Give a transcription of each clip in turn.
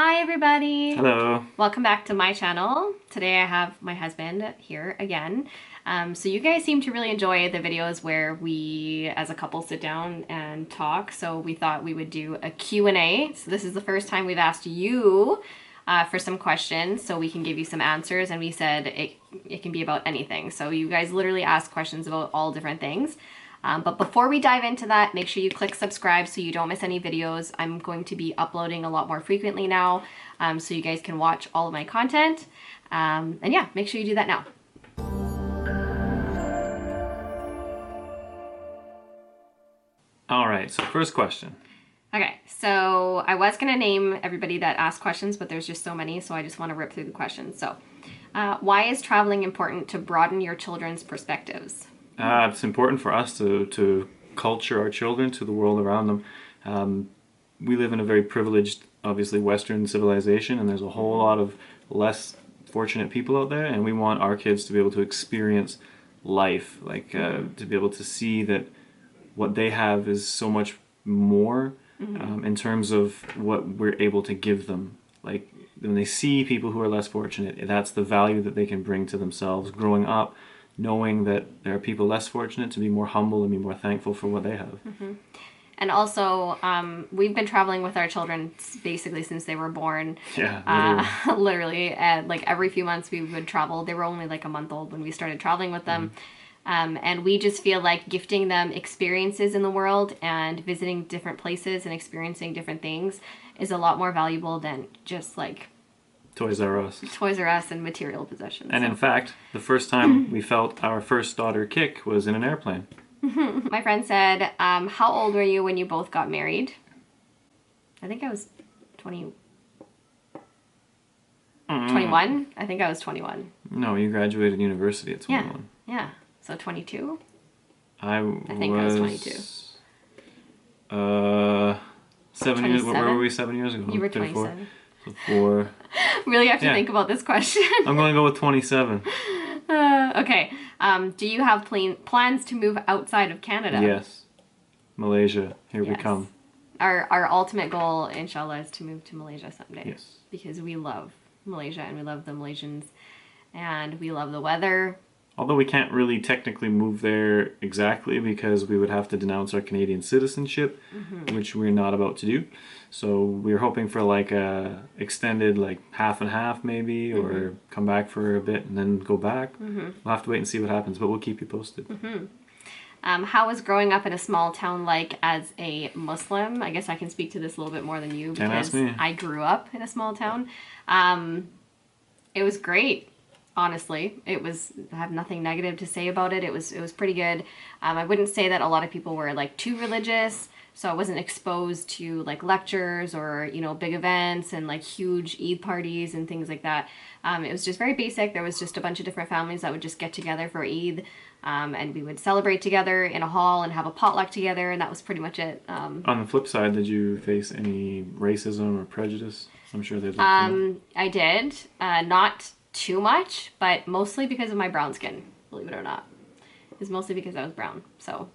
Hi everybody! Hello. Welcome back to my channel. Today I have my husband here again. So you guys seem to really enjoy the videos where we as a couple sit down and talk, so we thought we would do a Q&A. So this is the first time we've asked you for some questions so we can give you some answers, and we said it can be about anything. So you guys literally ask questions about all different things. But before we dive into that, make sure you click subscribe so you don't miss any videos. I'm going to be uploading a lot more frequently now, so you guys can watch all of my content. And yeah, make sure you do that now. All right, so first question. Okay, so I was going to name everybody that asked questions, but there's just so many, so I just want to rip through the questions. So, why is traveling important to broaden your children's perspectives? It's important for us to culture our children to the world around them. We live in a very privileged, obviously, Western civilization, and there's a whole lot of less fortunate people out there, and we want our kids to be able to experience life, like to be able to see that what they have is so much more in terms of what we're able to give them. Like when they see people who are less fortunate, that's the value that they can bring to themselves growing up, knowing that there are people less fortunate, to be more humble and be more thankful for what they have. And also, we've been traveling with our children basically since they were born. Yeah, Literally, and like every few months we would travel. They were only like a month old when we started traveling with them. And we just feel like gifting them experiences in the world and visiting different places and experiencing different things is a lot more valuable than just like Toys R Us. Toys R Us and material possessions. And in fact, the first time we felt our first daughter kick was in an airplane. My friend said, how old were you when you both got married? I think I was 21? I think I was 21. No, you graduated university at 21. Yeah. So 22? I think I was 22. 7 years. Where 27? were we 7 years ago? You were 34. 27. So 4. Really have to Yeah. think about this question. I'm going to go with 27. Okay. Do you have plans to move outside of Canada? Yes. Malaysia. Here we Yes. come. Our ultimate goal, inshallah, is to move to Malaysia someday. Yes. Because we love Malaysia and we love the Malaysians and we love the weather. Although we can't really technically move there exactly because we would have to denounce our Canadian citizenship, which we're not about to do. So we're hoping for like a extended like half and half maybe, or come back for a bit and then go back. We'll have to wait and see what happens, but we'll keep you posted. How was growing up in a small town like as a Muslim? I guess I can speak to this a little bit more than you Can't ask because me. I grew up in a small town. It was great. Honestly, I have nothing negative to say about it. It was pretty good. I wouldn't say that a lot of people were like too religious, so I wasn't exposed to like lectures or, you know, big events and like huge Eid parties and things like that. It was just very basic. There was just a bunch of different families that would just get together for Eid, and we would celebrate together in a hall and have a potluck together, and that was pretty much it. On the flip side, did you face any racism or prejudice? I'm sure they'd like to know. I did, not too much, but mostly because of my brown skin, believe it or not. It's mostly because I was brown, so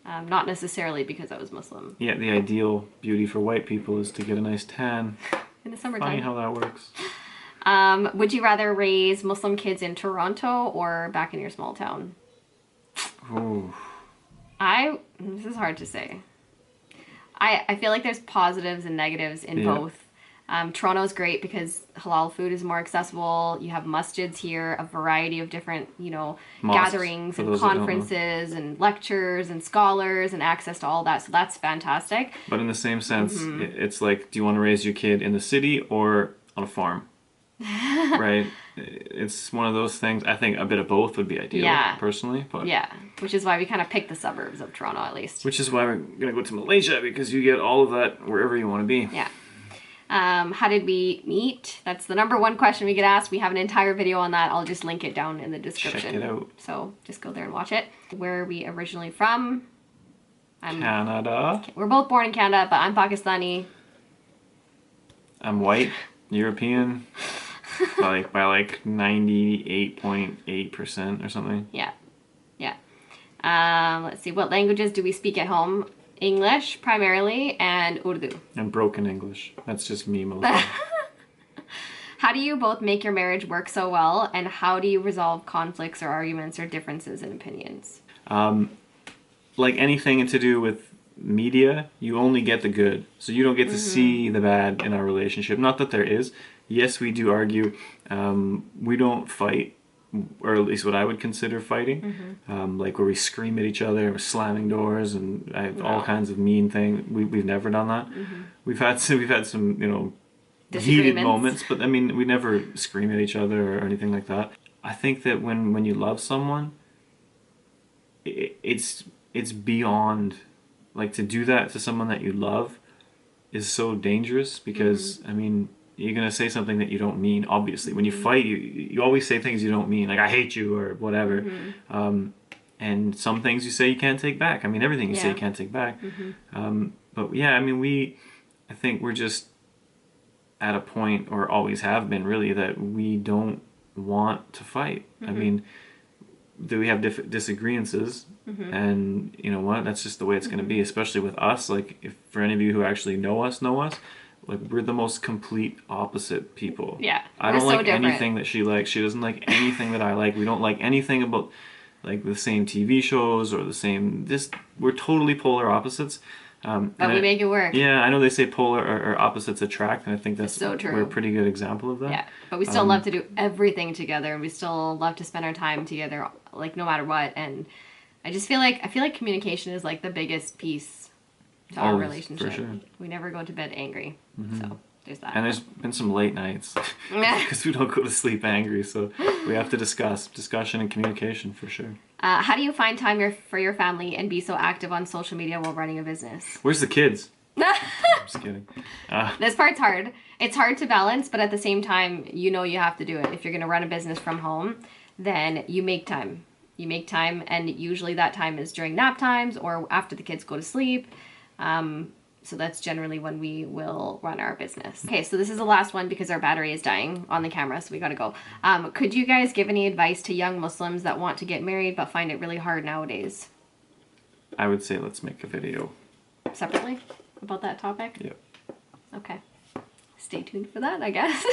not necessarily because I was Muslim. Yeah, the ideal beauty for white people is to get a nice tan. In the summertime. Funny how that works. Would you rather raise Muslim kids in Toronto or back in your small town? Ooh. This is hard to say. I feel like there's positives and negatives in both. Toronto's great because halal food is more accessible. You have masjids here, a variety of different, you know, Mosques, gatherings for and those that don't know. conferences and lectures and scholars and access to all that. So that's fantastic. But in the same sense, it's like, do you want to raise your kid in the city or on a farm? Right? It's one of those things. I think a bit of both would be ideal, personally. But Yeah, which is why we kind of picked the suburbs of Toronto at least. which is why we're going to go to Malaysia, because you get all of that wherever you want to be. Yeah. How did we meet? That's the number one question we get asked. We have an entire video on that. I'll just link it down in the description. Check it out. So just go there and watch it. Where are we originally from? Canada. We're both born in Canada, but I'm Pakistani. I'm white, European, by like 98.8% or something. Yeah. Let's see. What languages do we speak at home? English primarily and Urdu. And broken English. That's just me mostly. how do you both make your marriage work so well, and how do you resolve conflicts or arguments or differences in opinions? Like anything to do with media, you only get the good. So you don't get to see the bad in our relationship. Not that there is. Yes, we do argue. We don't fight, or at least what I would consider fighting. Like where we scream at each other, or slamming doors, and all kinds of mean things. We've never done that. We've had some heated Disagreements. moments, but I mean we never scream at each other or anything like that. I think that when you love someone, it's beyond, like, to do that to someone that you love is so dangerous because I mean you're gonna say something that you don't mean. Obviously, when you fight, you always say things you don't mean, like I hate you or whatever. And some things you say you can't take back. I mean everything you say you can't take back. But yeah, I mean I think we're just at a point, or always have been really, that we don't want to fight. I mean, do we have disagreements, and you know what, that's just the way it's going to be, especially with us. Like, if for any of you who actually know us, like, we're the most complete opposite people. Yeah, I don't like anything that she likes. She doesn't like anything that I like. We don't like anything about, like, the same TV shows or the same, we're totally polar opposites. But we make it work. Yeah, I know they say polar or opposites attract, and I think that's so true. We're a pretty good example of that. Yeah, but we still love to do everything together, and we still love to spend our time together, like, no matter what. And I feel like communication is like the biggest piece to our relationship. For sure. We never go to bed angry, so there's that. And there's been some late nights because we don't go to sleep angry, so we have to discussion and communication for sure. How do you find time for your family and be so active on social media while running a business? Where's the kids? I'm just kidding. This part's hard. It's hard to balance, but at the same time, you have to do it. If you're going to run a business from home, then you make time. You make time, and usually that time is during nap times or after the kids go to sleep. So that's generally when we will run our business. Okay, so this is the last one because our battery is dying on the camera, so we gotta go. Could you guys give any advice to young Muslims that want to get married but find it really hard nowadays? I would say let's make a video. Separately? About that topic? Yep. Okay. Stay tuned for that, I guess.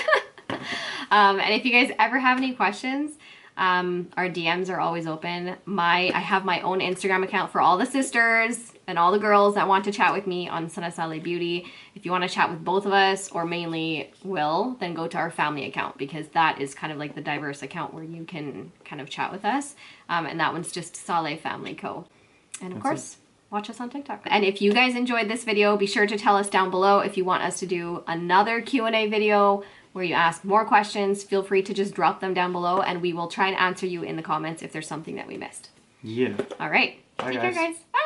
And if you guys ever have any questions, our DMs are always open. I have my own Instagram account for all the sisters and all the girls that want to chat with me on Saleh Beauty. If you want to chat with both of us, or mainly Will, then go to our family account, because that is kind of like the diverse account where you can kind of chat with us. And that one's just Saleh Family Co. And of course, watch us on TikTok. And if you guys enjoyed this video, be sure to tell us down below if you want us to do another Q&A video where you ask more questions. Feel free to just drop them down below, and we will try and answer you in the comments if there's something that we missed. Yeah. All right. Bye, Take care, guys. Bye.